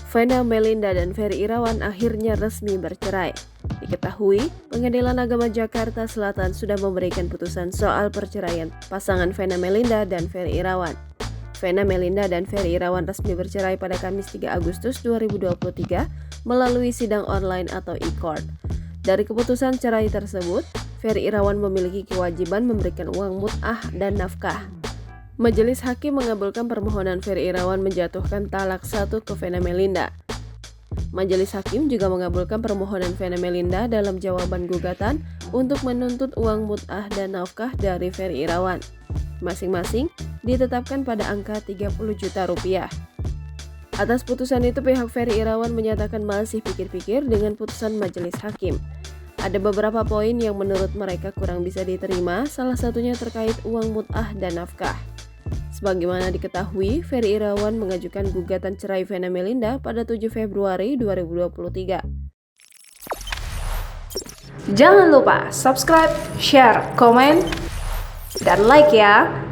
Vena Melinda dan Ferry Irawan akhirnya resmi bercerai. Diketahui, Pengadilan Agama Jakarta Selatan sudah memberikan putusan soal perceraian pasangan Vena Melinda dan Ferry Irawan. Vena Melinda dan Ferry Irawan resmi bercerai pada Kamis 3 Agustus 2023 melalui sidang online atau e-court. Dari keputusan cerai tersebut, Ferry Irawan memiliki kewajiban memberikan uang mut'ah dan nafkah. Majelis Hakim mengabulkan permohonan Ferry Irawan menjatuhkan talak 1 ke Vena Melinda. Majelis Hakim juga mengabulkan permohonan Vena Melinda dalam jawaban gugatan untuk menuntut uang mut'ah dan nafkah dari Ferry Irawan. Masing-masing ditetapkan pada angka 30 juta rupiah. Atas putusan itu, pihak Ferry Irawan menyatakan masih pikir-pikir dengan putusan Majelis Hakim. Ada beberapa poin yang menurut mereka kurang bisa diterima, salah satunya terkait uang mut'ah dan nafkah. Sebagaimana diketahui, Ferry Irawan mengajukan gugatan cerai Vena Melinda pada 7 Februari 2023. Jangan lupa subscribe, share, komen, dan like ya!